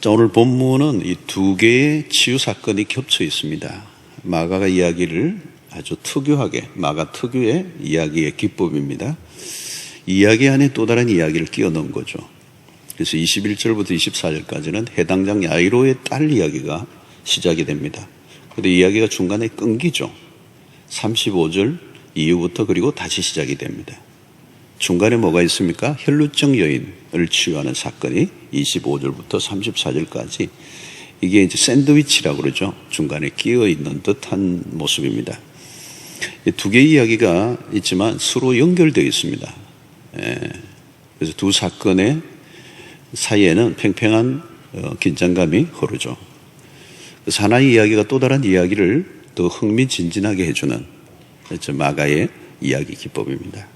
자, 오늘 본문은 이 두 개의 치유 사건이 겹쳐 있습니다. 마가가 이야기를 아주 특유하게, 마가 특유의 이야기의 기법입니다. 이야기 안에 또 다른 이야기를 끼워 넣은 거죠. 그래서 21절부터 24절까지는 해당장 야이로의 딸 이야기가 시작이 됩니다. 그런데 이야기가 중간에 끊기죠. 35절 이후부터 그리고 다시 시작이 됩니다. 중간에 뭐가 있습니까? 혈루증 여인을 치유하는 사건이 25절부터 34절까지 이게 이제 샌드위치라고 그러죠. 중간에 끼어 있는 듯한 모습입니다. 두 개의 이야기가 있지만 서로 연결되어 있습니다. 그래서 두 사건의 사이에는 팽팽한 긴장감이 흐르죠. 그래서 하나의 이야기가 또 다른 이야기를 더 흥미진진하게 해주는 마가의 이야기 기법입니다.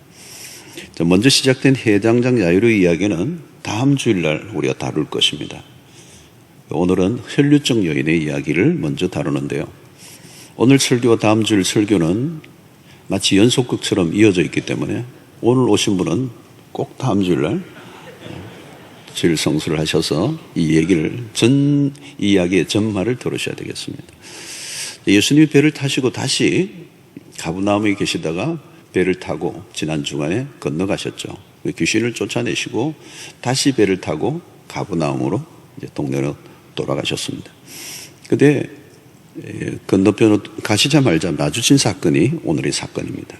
먼저 시작된 해당장 야이로의 이야기는 다음 주일날 우리가 다룰 것입니다. 오늘은 혈류증 여인의 이야기를 먼저 다루는데요. 오늘 설교와 다음 주일 설교는 마치 연속극처럼 이어져 있기 때문에 오늘 오신 분은 꼭 다음 주일날 주일 성수를 하셔서 이 얘기를 이 이야기의 전말을 들으셔야 되겠습니다. 예수님이 배를 타시고 다시 가버나움에 계시다가 배를 타고 지난 주간에 건너가셨죠. 귀신을 쫓아내시고 다시 배를 타고 가버나움으로 이제 동네로 돌아가셨습니다. 근데 건너편으로 가시자마자 마주친 사건이 오늘의 사건입니다.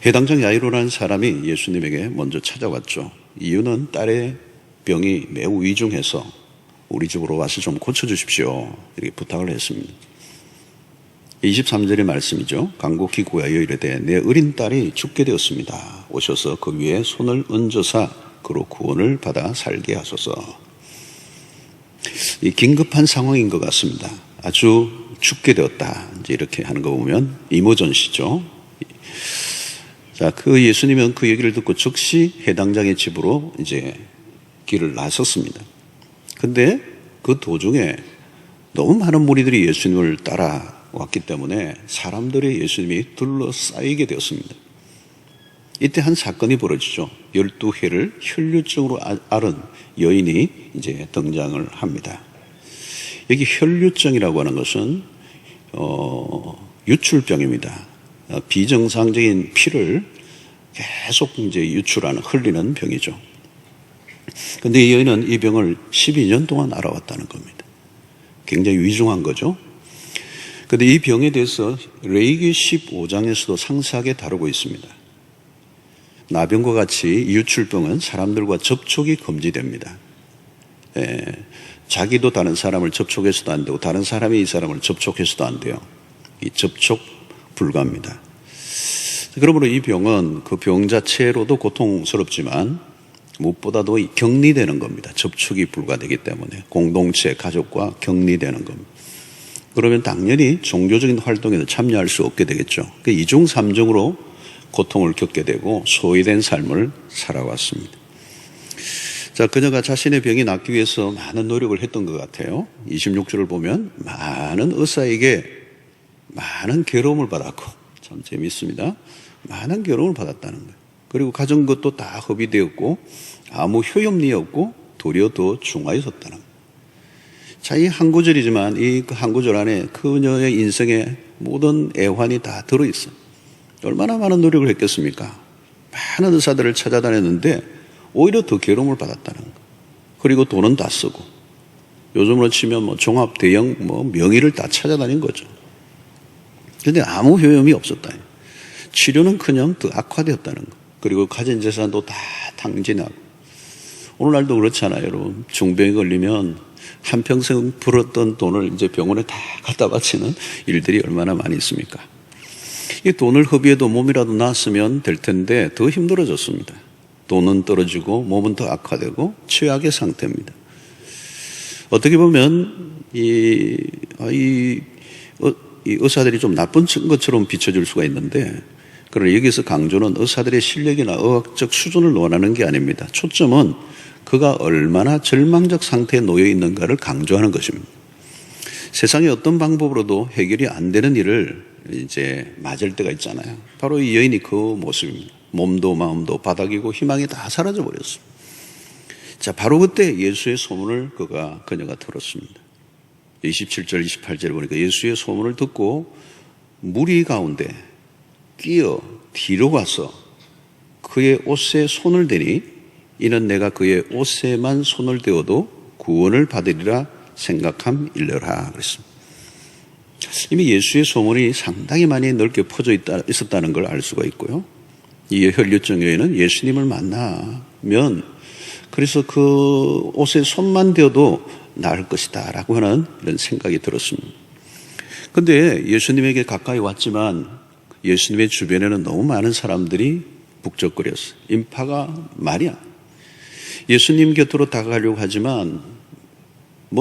해당장 야이로라는 사람이 예수님에게 먼저 찾아왔죠. 이유는 딸의 병이 매우 위중해서 우리 집으로 와서 좀 고쳐주십시오. 이렇게 부탁을 했습니다. 23절의 말씀이죠. 간곡히 구하여 이르되 내 어린 딸이 죽게 되었습니다. 오셔서 그 위에 손을 얹어사 그로 구원을 받아 살게 하소서. 이 긴급한 상황인 것 같습니다. 아주 죽게 되었다. 이제 이렇게 하는 거 보면 이모전시죠. 자, 그 예수님은 그 얘기를 듣고 즉시 해당장의 집으로 이제 길을 나섰습니다. 근데 그 도중에 너무 많은 무리들이 예수님을 따라왔기 때문에 사람들의 예수님이 둘러싸이게 되었습니다. 이때 한 사건이 벌어지죠. 12해를 혈류증으로 앓은 여인이 이제 등장을 합니다. 여기 혈류증이라고 하는 것은 유출병입니다. 비정상적인 피를 계속 이제 유출하는, 흘리는 병이죠. 근데 이 여인은 이 병을 12년 동안 앓아왔다는 겁니다. 굉장히 위중한 거죠. 근데 이 병에 대해서 레위기 15장에서도 상세하게 다루고 있습니다. 나병과 같이 유출병은 사람들과 접촉이 금지됩니다. 자기도 다른 사람을 접촉해서도 안 되고 다른 사람이 이 사람을 접촉해서도 안 돼요. 이 접촉 불가합니다. 그러므로 이 병은 그 병 자체로도 고통스럽지만 무엇보다도 격리되는 겁니다. 접촉이 불가되기 때문에 공동체, 가족과 격리되는 겁니다. 그러면 당연히 종교적인 활동에도 참여할 수 없게 되겠죠. 이중 삼중으로 고통을 겪게 되고 소외된 삶을 살아왔습니다. 자, 그녀가 자신의 병이 낫기 위해서 많은 노력을 했던 것 같아요. 26절을 보면 많은 의사에게 많은 괴로움을 받았고, 참 재밌습니다. 많은 괴로움을 받았다는 거예요. 그리고 가진 것도 다 허비되었고 아무 효용이 없고 도리어 더 중하였었다는 거예요. 자, 이 한 구절이지만 이 한 구절 안에 그녀의 인생의 모든 애환이 다 들어있어요. 얼마나 많은 노력을 했겠습니까? 많은 의사들을 찾아다녔는데 오히려 더 괴로움을 받았다는 거예요. 그리고 돈은 다 쓰고 요즘으로 치면 종합 대형 명의를 다 찾아다닌 거죠. 그런데 아무 효용이 없었다. 치료는커녕 더 악화되었다는 거. 그리고 가진 재산도 다 탕진하고. 오늘날도 그렇잖아요, 여러분. 중병에 걸리면 한평생 벌었던 돈을 이제 병원에 다 갖다 바치는 일들이 얼마나 많이 있습니까? 이 돈을 허비해도 몸이라도 나았으면 될 텐데 더 힘들어졌습니다. 돈은 떨어지고 몸은 더 악화되고 최악의 상태입니다. 어떻게 보면 이 의사들이 좀 나쁜 것처럼 비춰질 수가 있는데, 그러나 여기서 강조는 의사들의 실력이나 의학적 수준을 논하는 게 아닙니다. 초점은 그가 얼마나 절망적 상태에 놓여 있는가를 강조하는 것입니다. 세상에 어떤 방법으로도 해결이 안 되는 일을 이제 맞을 때가 있잖아요. 바로 이 여인이 그 모습입니다. 몸도 마음도 바닥이고 희망이 다 사라져 버렸습니다. 자, 바로 그때 예수의 소문을 그녀가 들었습니다. 27절, 28절에 보니까 예수의 소문을 듣고 무리 가운데 끼어 뒤로 가서 그의 옷에 손을 대니 이는 내가 그의 옷에만 손을 대어도 구원을 받으리라 생각함일러라 그랬습니다. 이미 예수의 소문이 상당히 많이 넓게 퍼져 있었다는 걸 알 수가 있고요. 이 혈류증 여인은 예수님을 만나면 그래서 그 옷에 손만 대어도 나을 것이다 라고 하는 이런 생각이 들었습니다. 그런데 예수님에게 가까이 왔지만 예수님의 주변에는 너무 많은 사람들이 북적거렸어요. 인파가 말이야. 예수님 곁으로 다가가려고 하지만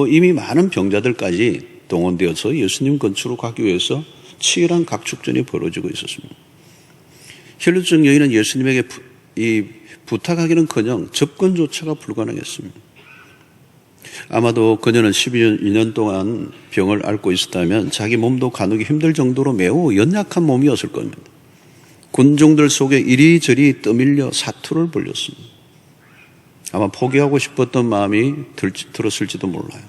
이미 많은 병자들까지 동원되어서 예수님 근처로 가기 위해서 치열한 각축전이 벌어지고 있었습니다. 혈류증 여인은 예수님에게 부탁하기는커녕 접근조차가 불가능했습니다. 아마도 그녀는 12년 동안 병을 앓고 있었다면 자기 몸도 가누기 힘들 정도로 매우 연약한 몸이었을 겁니다. 군중들 속에 이리저리 떠밀려 사투를 벌였습니다. 아마 포기하고 싶었던 마음이 들었을지도 몰라요.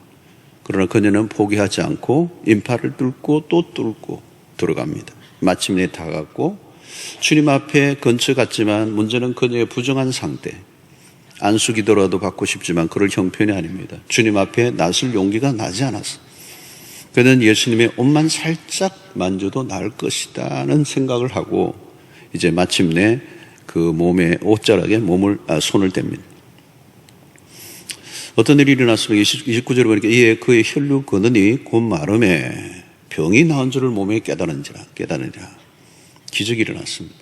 그러나 그녀는 포기하지 않고 인파를 뚫고 또 뚫고 들어갑니다. 마침내 다가갔고 주님 앞에 근처 갔지만 문제는 그녀의 부정한 상태. 안수기도라도 받고 싶지만 그럴 형편이 아닙니다. 주님 앞에 나설 용기가 나지 않았어. 그는 예수님의 옷만 살짝 만져도 나을 것이다는 생각을 하고 이제 마침내 그 몸의 옷자락에 손을 댑니다. 어떤 일이 일어났으면 29절에 보니까 이에 그의 혈류 거느니 곧 마름에 병이 나은 줄을 몸에 깨달으니라. 기적이 일어났습니다.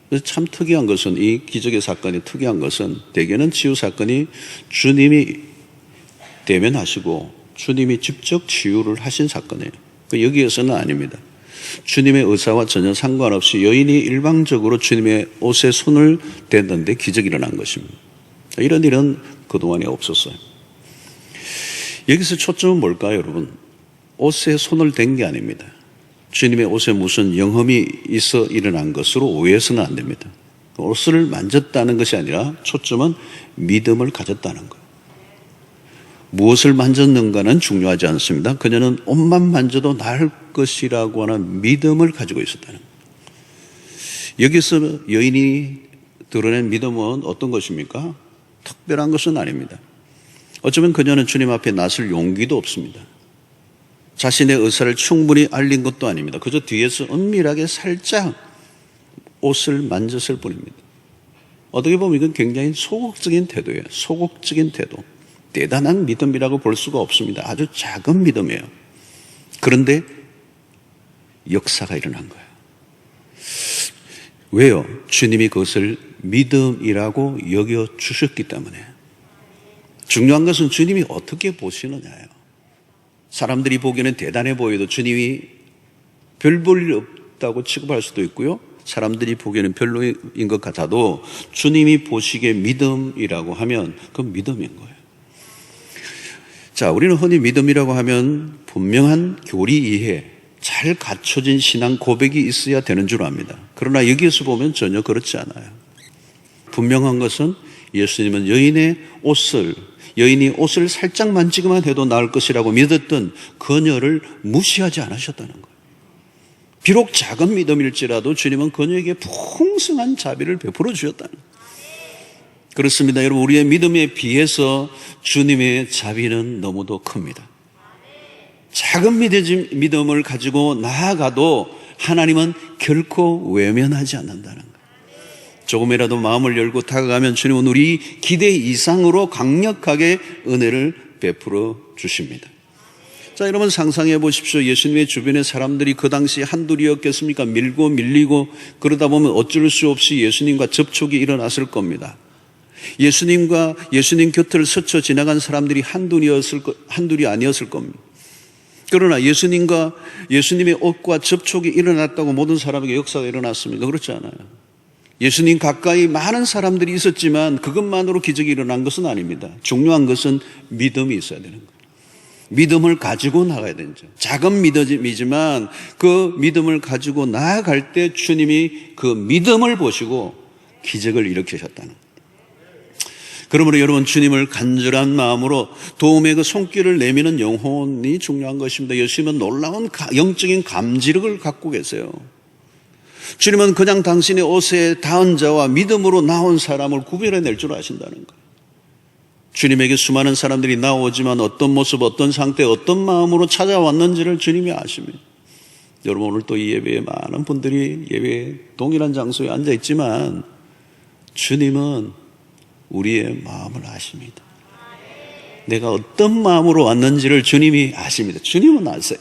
그래서 참 특이한 것은 이 기적의 사건이 특이한 것은 대개는 치유 사건이 주님이 대면하시고 주님이 직접 치유를 하신 사건이에요. 여기에서는 아닙니다. 주님의 의사와 전혀 상관없이 여인이 일방적으로 주님의 옷에 손을 댔는데 기적이 일어난 것입니다. 이런 일은 그동안에 없었어요. 여기서 초점은 뭘까요, 여러분? 옷에 손을 댄 게 아닙니다. 주님의 옷에 무슨 영험이 있어 일어난 것으로 오해해서는 안 됩니다. 옷을 만졌다는 것이 아니라 초점은 믿음을 가졌다는 거예요. 무엇을 만졌는가는 중요하지 않습니다. 그녀는 옷만 만져도 나을 것이라고 하는 믿음을 가지고 있었다는 거예요. 여기서 여인이 드러낸 믿음은 어떤 것입니까? 특별한 것은 아닙니다. 어쩌면 그녀는 주님 앞에 나설 용기도 없습니다. 자신의 의사를 충분히 알린 것도 아닙니다. 그저 뒤에서 은밀하게 살짝 옷을 만졌을 뿐입니다. 어떻게 보면 이건 굉장히 소극적인 태도예요. 소극적인 태도. 대단한 믿음이라고 볼 수가 없습니다. 아주 작은 믿음이에요. 그런데 역사가 일어난 거예요. 왜요? 주님이 그것을 믿음이라고 여겨주셨기 때문에. 중요한 것은 주님이 어떻게 보시느냐예요. 사람들이 보기에는 대단해 보여도 주님이 별 볼 일 없다고 취급할 수도 있고요. 사람들이 보기에는 별로인 것 같아도 주님이 보시기에 믿음이라고 하면 그건 믿음인 거예요. 자, 우리는 흔히 믿음이라고 하면 분명한 교리 이해, 잘 갖춰진 신앙 고백이 있어야 되는 줄 압니다. 그러나 여기에서 보면 전혀 그렇지 않아요. 분명한 것은 예수님은 여인이 옷을 살짝 만지기만 해도 나을 것이라고 믿었던 그녀를 무시하지 않으셨다는 거예요. 비록 작은 믿음일지라도 주님은 그녀에게 풍성한 자비를 베풀어 주셨다는 거예요. 그렇습니다. 여러분, 우리의 믿음에 비해서 주님의 자비는 너무도 큽니다. 작은 믿음을 가지고 나아가도 하나님은 결코 외면하지 않는다는 거예요. 조금이라도 마음을 열고 다가가면 주님은 우리 기대 이상으로 강력하게 은혜를 베풀어 주십니다. 자, 여러분 상상해 보십시오. 예수님의 주변의 사람들이 그 당시 한둘이었겠습니까? 밀고 밀리고 그러다 보면 어쩔 수 없이 예수님과 접촉이 일어났을 겁니다. 예수님 곁을 스쳐 지나간 사람들이 한둘이 아니었을 겁니다. 그러나 예수님의 옷과 접촉이 일어났다고 모든 사람에게 역사가 일어났습니다. 그렇지 않아요. 예수님 가까이 많은 사람들이 있었지만 그것만으로 기적이 일어난 것은 아닙니다. 중요한 것은 믿음이 있어야 되는 거예요. 믿음을 가지고 나가야 되는 거죠. 작은 믿음이지만 그 믿음을 가지고 나아갈 때 주님이 그 믿음을 보시고 기적을 일으키셨다는 거예요. 그러므로 여러분, 주님을 간절한 마음으로 도움의 그 손길을 내미는 영혼이 중요한 것입니다. 예수님은 놀라운 영적인 감지력을 갖고 계세요. 주님은 그냥 당신의 옷에 닿은 자와 믿음으로 나온 사람을 구별해낼 줄 아신다는 거예요. 주님에게 수많은 사람들이 나오지만 어떤 모습, 어떤 상태, 어떤 마음으로 찾아왔는지를 주님이 아십니다. 여러분, 오늘 또 이 예배에 많은 분들이 예배에 동일한 장소에 앉아 있지만 주님은 우리의 마음을 아십니다. 내가 어떤 마음으로 왔는지를 주님이 아십니다. 주님은 아세요.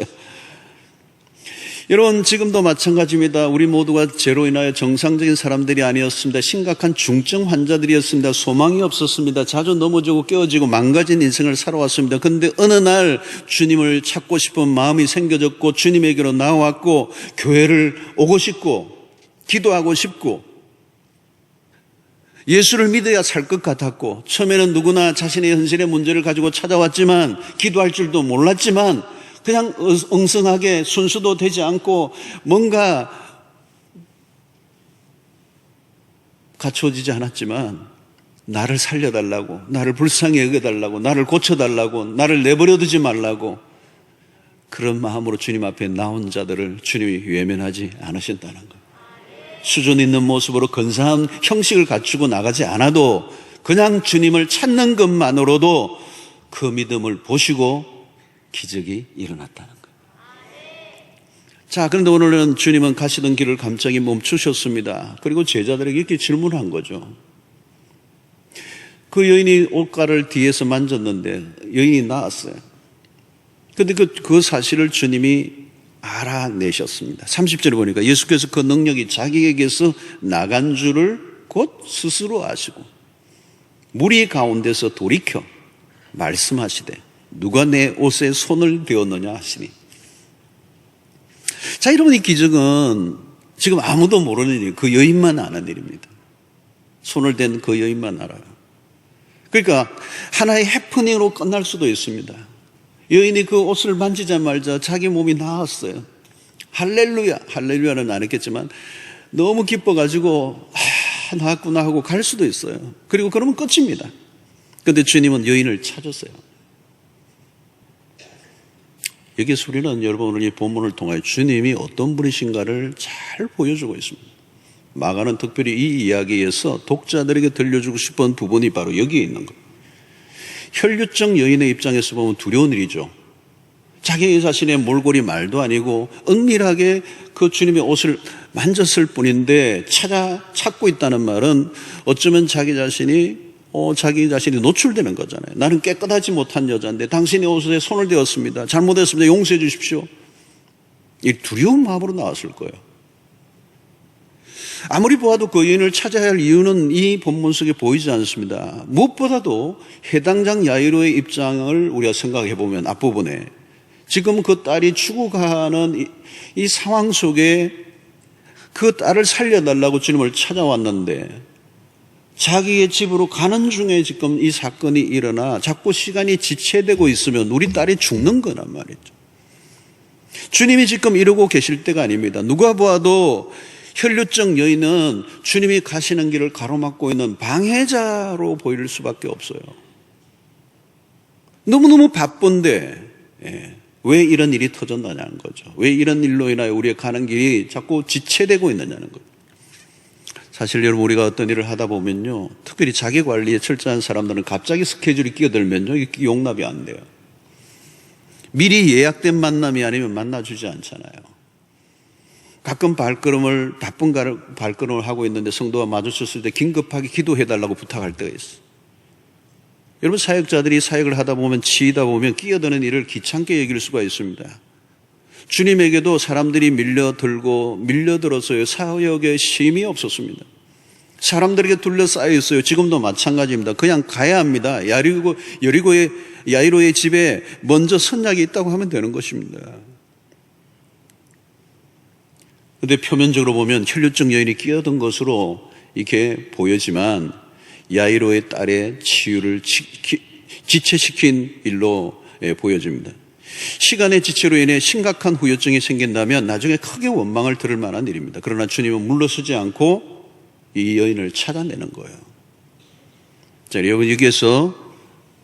여러분, 지금도 마찬가지입니다. 우리 모두가 죄로 인하여 정상적인 사람들이 아니었습니다. 심각한 중증 환자들이었습니다. 소망이 없었습니다. 자주 넘어지고 깨어지고 망가진 인생을 살아왔습니다. 그런데 어느 날 주님을 찾고 싶은 마음이 생겨졌고 주님에게로 나왔고 교회를 오고 싶고 기도하고 싶고 예수를 믿어야 살 것 같았고, 처음에는 누구나 자신의 현실의 문제를 가지고 찾아왔지만 기도할 줄도 몰랐지만 그냥 엉성하게 순수도 되지 않고 뭔가 갖춰지지 않았지만 나를 살려달라고, 나를 불쌍히 여겨달라고, 나를 고쳐달라고, 나를 내버려두지 말라고 그런 마음으로 주님 앞에 나온 자들을 주님이 외면하지 않으신다는 거예요. 수준 있는 모습으로 근사한 형식을 갖추고 나가지 않아도 그냥 주님을 찾는 것만으로도 그 믿음을 보시고 기적이 일어났다는 거예요. 자, 그런데 오늘은 주님은 가시던 길을 갑자기 멈추셨습니다. 그리고 제자들에게 이렇게 질문한 거죠. 그 여인이 옷가를 뒤에서 만졌는데 여인이 나았어요. 그런데 그 사실을 주님이 알아내셨습니다. 30절에 보니까 예수께서 그 능력이 자기에게서 나간 줄을 곧 스스로 아시고 무리 가운데서 돌이켜 말씀하시되 누가 내 옷에 손을 대었느냐 하시니. 자, 여러분, 이 기적은 지금 아무도 모르는 일이에요. 그 여인만 아는 일입니다. 손을 댄 그 여인만 알아요. 그러니까 하나의 해프닝으로 끝날 수도 있습니다. 여인이 그 옷을 만지자마자 자기 몸이 나았어요. 할렐루야, 할렐루야는 안 했겠지만 너무 기뻐가지고 나았구나 하고 갈 수도 있어요. 그리고 그러면 끝입니다. 그런데 주님은 여인을 찾았어요. 여기서 우리는 여러분 오늘 이 본문을 통하여 주님이 어떤 분이신가를 잘 보여주고 있습니다. 마가는 특별히 이 이야기에서 독자들에게 들려주고 싶은 부분이 바로 여기에 있는 거예요. 혈류증 여인의 입장에서 보면 두려운 일이죠. 자기 자신의 몰골이 말도 아니고 은밀하게 그 주님의 옷을 만졌을 뿐인데 찾고 있다는 말은 어쩌면 자기 자신이 노출되는 거잖아요. 나는 깨끗하지 못한 여자인데 당신의 옷에 손을 대었습니다. 잘못했습니다. 용서해 주십시오. 이 두려운 마음으로 나왔을 거예요. 아무리 보아도 그 여인을 찾아야 할 이유는 이 본문 속에 보이지 않습니다. 무엇보다도 해당장 야이로의 입장을 우리가 생각해 보면 앞부분에 지금 그 딸이 죽어가는 이 상황 속에 그 딸을 살려달라고 주님을 찾아왔는데 자기의 집으로 가는 중에 지금 이 사건이 일어나 자꾸 시간이 지체되고 있으면 우리 딸이 죽는 거란 말이죠. 주님이 지금 이러고 계실 때가 아닙니다. 누가 보아도 혈류증 여인은 주님이 가시는 길을 가로막고 있는 방해자로 보일 수밖에 없어요. 너무너무 바쁜데 왜 이런 일이 터졌느냐는 거죠. 왜 이런 일로 인하여 우리의 가는 길이 자꾸 지체되고 있느냐는 거죠. 사실 여러분, 우리가 어떤 일을 하다 보면요, 특별히 자기 관리에 철저한 사람들은 갑자기 스케줄이 끼어들면요, 이게 용납이 안 돼요. 미리 예약된 만남이 아니면 만나주지 않잖아요. 가끔 바쁜 발걸음을 하고 있는데 성도가 마주쳤을 때 긴급하게 기도해달라고 부탁할 때가 있어요. 여러분, 사역자들이 사역을 하다 보면 치이다 보면 끼어드는 일을 귀찮게 여길 수가 있습니다. 주님에게도 사람들이 밀려들어서요, 사역에 쉼이 없었습니다. 사람들에게 둘러싸여 있어요. 지금도 마찬가지입니다. 그냥 가야 합니다. 야이로의 집에 먼저 선약이 있다고 하면 되는 것입니다. 그런데 표면적으로 보면 혈류증 여인이 끼어든 것으로 이렇게 보여지만 야이로의 딸의 치유를 지체시킨 일로 보여집니다. 시간의 지체로 인해 심각한 후유증이 생긴다면 나중에 크게 원망을 들을 만한 일입니다. 그러나 주님은 물러서지 않고 이 여인을 찾아내는 거예요. 자, 여러분, 여기에서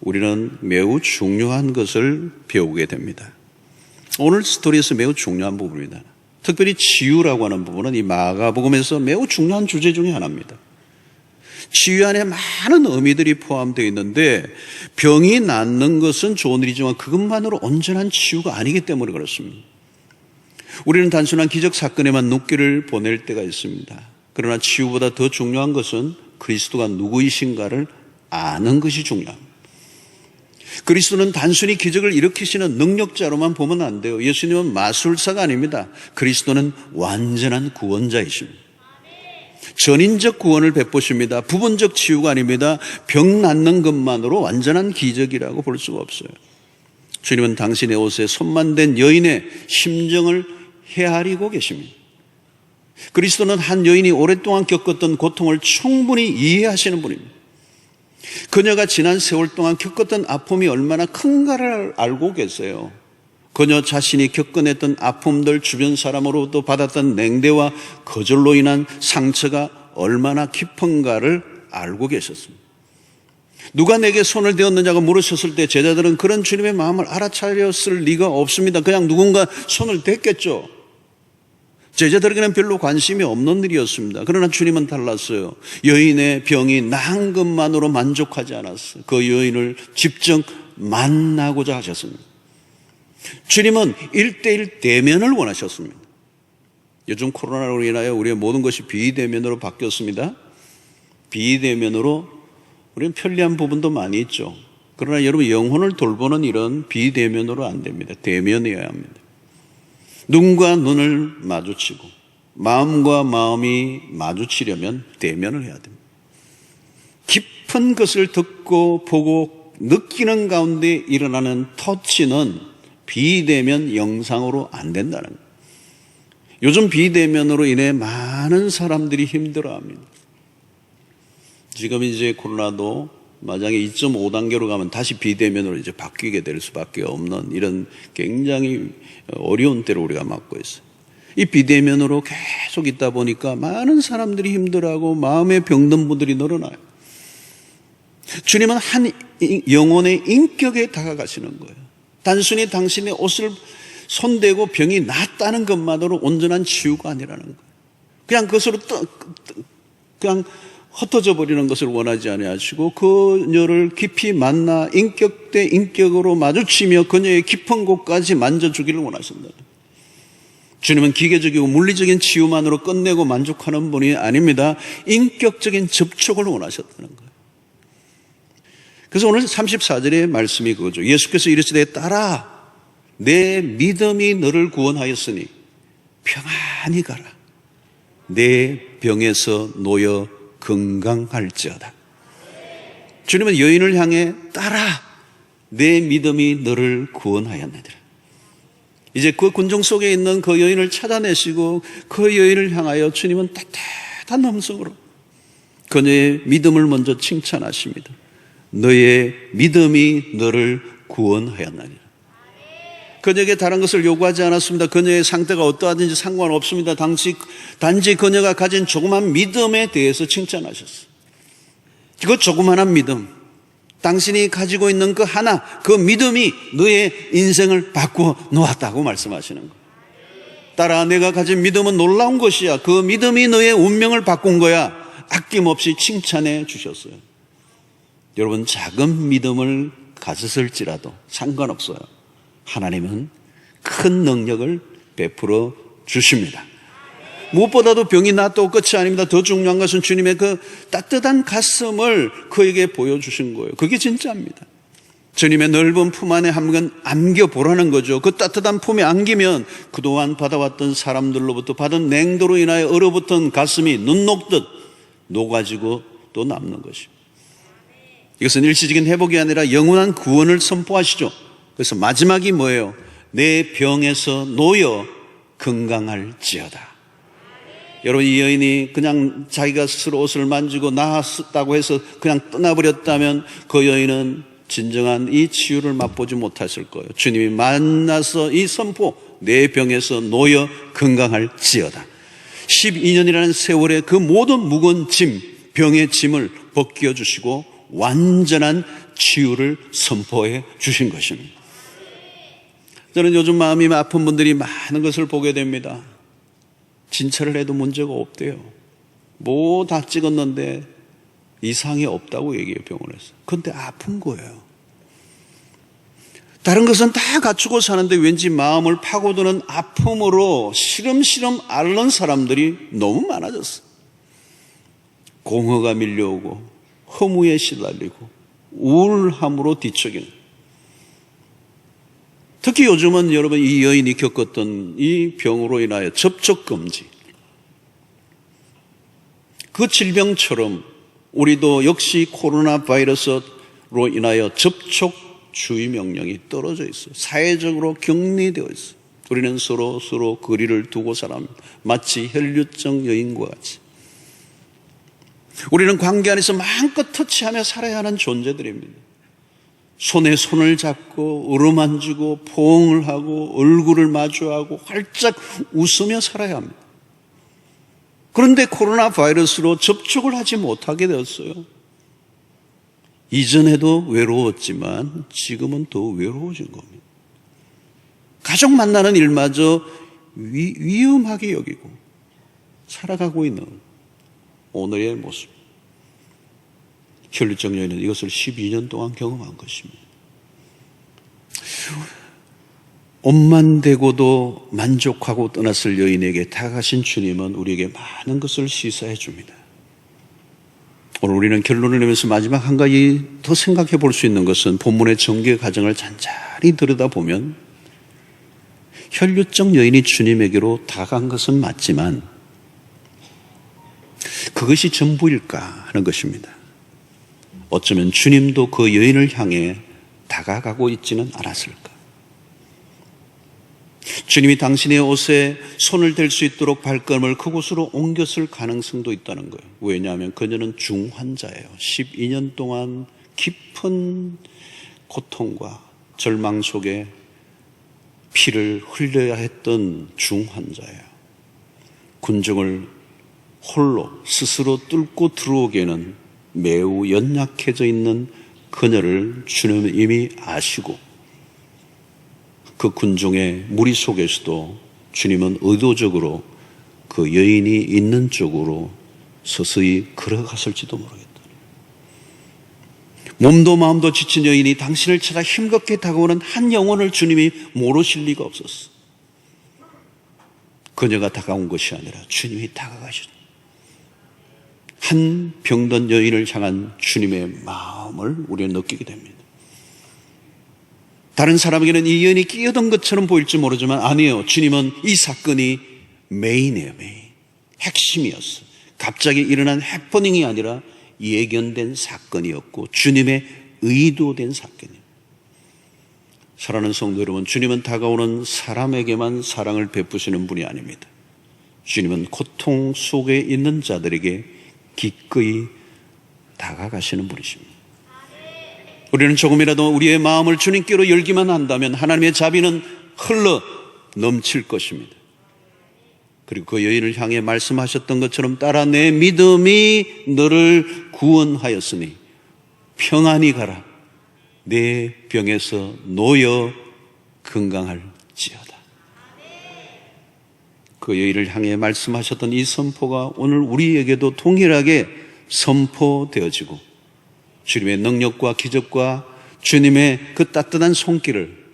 우리는 매우 중요한 것을 배우게 됩니다. 오늘 스토리에서 매우 중요한 부분입니다. 특별히 치유라고 하는 부분은 이 마가복음에서 매우 중요한 주제 중에 하나입니다. 치유 안에 많은 의미들이 포함되어 있는데 병이 낫는 것은 좋은 일이지만 그것만으로 온전한 치유가 아니기 때문에 그렇습니다. 우리는 단순한 기적 사건에만 눈길을 보낼 때가 있습니다. 그러나 치유보다 더 중요한 것은 그리스도가 누구이신가를 아는 것이 중요합니다. 그리스도는 단순히 기적을 일으키시는 능력자로만 보면 안 돼요. 예수님은 마술사가 아닙니다. 그리스도는 완전한 구원자이십니다. 전인적 구원을 베푸십니다. 부분적 치유가 아닙니다. 병 낫는 것만으로 완전한 기적이라고 볼 수가 없어요. 주님은 당신의 옷에 손만 댄 여인의 심정을 헤아리고 계십니다. 그리스도는 한 여인이 오랫동안 겪었던 고통을 충분히 이해하시는 분입니다. 그녀가 지난 세월 동안 겪었던 아픔이 얼마나 큰가를 알고 계세요. 그녀 자신이 겪어냈던 아픔들, 주변 사람으로부터 받았던 냉대와 거절로 인한 상처가 얼마나 깊은가를 알고 계셨습니다. 누가 내게 손을 대었느냐고 물으셨을 때 제자들은 그런 주님의 마음을 알아차렸을 리가 없습니다. 그냥 누군가 손을 댔겠죠. 제자들에게는 별로 관심이 없는 일이었습니다. 그러나 주님은 달랐어요. 여인의 병이 나은 것만으로 만족하지 않았어요. 그 여인을 직접 만나고자 하셨습니다. 주님은 1:1 대면을 원하셨습니다. 요즘 코로나로 인하여 우리의 모든 것이 비대면으로 바뀌었습니다. 비대면으로 우리는 편리한 부분도 많이 있죠. 그러나 여러분, 영혼을 돌보는 일은 비대면으로 안 됩니다. 대면이어야 합니다. 눈과 눈을 마주치고 마음과 마음이 마주치려면 대면을 해야 됩니다. 깊은 것을 듣고 보고 느끼는 가운데 일어나는 터치는 비대면 영상으로 안 된다는 거예요. 요즘 비대면으로 인해 많은 사람들이 힘들어합니다. 지금 이제 코로나도 마장에 2.5단계로 가면 다시 비대면으로 이제 바뀌게 될 수밖에 없는 이런 굉장히 어려운 때를 우리가 맞고 있어요. 이 비대면으로 계속 있다 보니까 많은 사람들이 힘들어하고 마음에 병든 분들이 늘어나요. 주님은 한 영혼의 인격에 다가가시는 거예요. 단순히 당신의 옷을 손대고 병이 낫다는 것만으로 온전한 치유가 아니라는 거예요. 그냥 그것으로 그냥 흩어져 버리는 것을 원하지 아니하시고 그녀를 깊이 만나 인격 대 인격으로 마주치며 그녀의 깊은 곳까지 만져주기를 원하신다. 주님은 기계적이고 물리적인 치유만으로 끝내고 만족하는 분이 아닙니다. 인격적인 접촉을 원하셨다는 거예요. 그래서 오늘 34절의 말씀이 그거죠. 예수께서 이르시되 따라 내 믿음이 너를 구원하였으니 평안히 가라. 내 병에서 놓여 건강할지어다. 주님은 여인을 향해 따라 내 믿음이 너를 구원하였느니라. 이제 그 군중 속에 있는 그 여인을 찾아내시고 그 여인을 향하여 주님은 따뜻한 음성으로 그녀의 믿음을 먼저 칭찬하십니다. 너의 믿음이 너를 구원하였느니라. 그녀에게 다른 것을 요구하지 않았습니다. 그녀의 상태가 어떠하든지 상관없습니다. 단지 그녀가 가진 조그만 믿음에 대해서 칭찬하셨어요. 그 조그만한 믿음, 당신이 가지고 있는 그 하나, 그 믿음이 너의 인생을 바꾸어 놓았다고 말씀하시는 거예요. 따라 내가 가진 믿음은 놀라운 것이야. 그 믿음이 너의 운명을 바꾼 거야. 아낌없이 칭찬해 주셨어요. 여러분, 작은 믿음을 가졌을지라도 상관없어요. 하나님은 큰 능력을 베풀어 주십니다. 무엇보다도 병이 낫다고 끝이 아닙니다. 더 중요한 것은 주님의 그 따뜻한 가슴을 그에게 보여주신 거예요. 그게 진짜입니다. 주님의 넓은 품 안에 한번 안겨보라는 거죠. 그 따뜻한 품에 안기면 그동안 받아왔던 사람들로부터 받은 냉도로 인하여 얼어붙은 가슴이 눈 녹듯 녹아지고 또 남는 것입니다. 이것은 일시적인 회복이 아니라 영원한 구원을 선포하시죠. 그래서 마지막이 뭐예요? 내 병에서 놓여 건강할지어다. 여러분, 이 여인이 그냥 자기가 스스로 옷을 만지고 나았다고 해서 그냥 떠나버렸다면 그 여인은 진정한 이 치유를 맛보지 못했을 거예요. 주님이 만나서 이 선포, 내 병에서 놓여 건강할지어다. 12년이라는 세월에 그 모든 무거운 짐, 병의 짐을 벗겨 주시고 완전한 치유를 선포해 주신 것입니다. 저는 요즘 마음이 아픈 분들이 많은 것을 보게 됩니다. 진찰을 해도 문제가 없대요. 뭐 다 찍었는데 이상이 없다고 얘기해요, 병원에서. 그런데 아픈 거예요. 다른 것은 다 갖추고 사는데 왠지 마음을 파고드는 아픔으로 시름시름 앓는 사람들이 너무 많아졌어요. 공허가 밀려오고 허무에 시달리고 우울함으로 뒤척이는. 특히 요즘은 여러분 이 여인이 겪었던 이 병으로 인하여 접촉금지, 그 질병처럼 우리도 역시 코로나 바이러스로 인하여 접촉 주의 명령이 떨어져 있어요. 사회적으로 격리되어 있어요. 우리는 서로 거리를 두고 살아갑니다. 마치 혈류증 여인과 같이. 우리는 관계 안에서 마음껏 터치하며 살아야 하는 존재들입니다. 손에 손을 잡고 어루만지고 포옹을 하고 얼굴을 마주하고 활짝 웃으며 살아야 합니다. 그런데 코로나 바이러스로 접촉을 하지 못하게 되었어요. 이전에도 외로웠지만 지금은 더 외로워진 겁니다. 가족 만나는 일마저 위험하게 여기고 살아가고 있는 오늘의 모습. 혈류증 여인은 이것을 12년 동안 경험한 것입니다. 옷만 대고도 만족하고 떠났을 여인에게 다가가신 주님은 우리에게 많은 것을 시사해 줍니다. 오늘 우리는 결론을 내면서 마지막 한 가지 더 생각해 볼 수 있는 것은 본문의 전개 과정을 잔잔히 들여다보면 혈류증 여인이 주님에게로 다가간 것은 맞지만 그것이 전부일까 하는 것입니다. 어쩌면 주님도 그 여인을 향해 다가가고 있지는 않았을까? 주님이 당신의 옷에 손을 댈 수 있도록 발걸음을 그곳으로 옮겼을 가능성도 있다는 거예요. 왜냐하면 그녀는 중환자예요. 12년 동안 깊은 고통과 절망 속에 피를 흘려야 했던 중환자예요. 군중을 홀로 스스로 뚫고 들어오기에는 매우 연약해져 있는 그녀를 주님은 이미 아시고 그 군중의 무리 속에서도 주님은 의도적으로 그 여인이 있는 쪽으로 서서히 걸어갔을지도 모르겠다. 몸도 마음도 지친 여인이 당신을 찾아 힘겹게 다가오는 한 영혼을 주님이 모르실 리가 없었어. 그녀가 다가온 것이 아니라 주님이 다가가셨다. 한 병든 여인을 향한 주님의 마음을 우리는 느끼게 됩니다. 다른 사람에게는 이 여인이 끼어든 것처럼 보일지 모르지만 아니에요. 주님은 이 사건이 메인이에요. 메인. 핵심이었어. 갑자기 일어난 해퍼닝이 아니라 예견된 사건이었고 주님의 의도된 사건이에요. 사랑하는 성도 여러분, 주님은 다가오는 사람에게만 사랑을 베푸시는 분이 아닙니다. 주님은 고통 속에 있는 자들에게 기꺼이 다가가시는 분이십니다. 우리는 조금이라도 우리의 마음을 주님께로 열기만 한다면 하나님의 자비는 흘러 넘칠 것입니다. 그리고 그 여인을 향해 말씀하셨던 것처럼 따라 내 믿음이 너를 구원하였으니 평안히 가라. 내 병에서 놓여 건강할지어다. 그 여인을 향해 말씀하셨던 이 선포가 오늘 우리에게도 동일하게 선포되어지고 주님의 능력과 기적과 주님의 그 따뜻한 손길을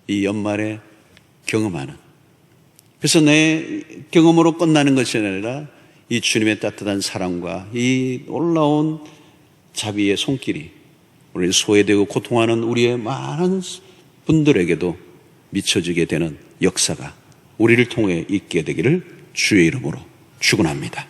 이 연말에 경험하는, 그래서 내 경험으로 끝나는 것이 아니라 이 주님의 따뜻한 사랑과 이 놀라운 자비의 손길이 우리 소외되고 고통하는 우리의 많은 분들에게도 미쳐지게 되는 역사가 우리를 통해 있게 되기를 주의 이름으로 축원합니다.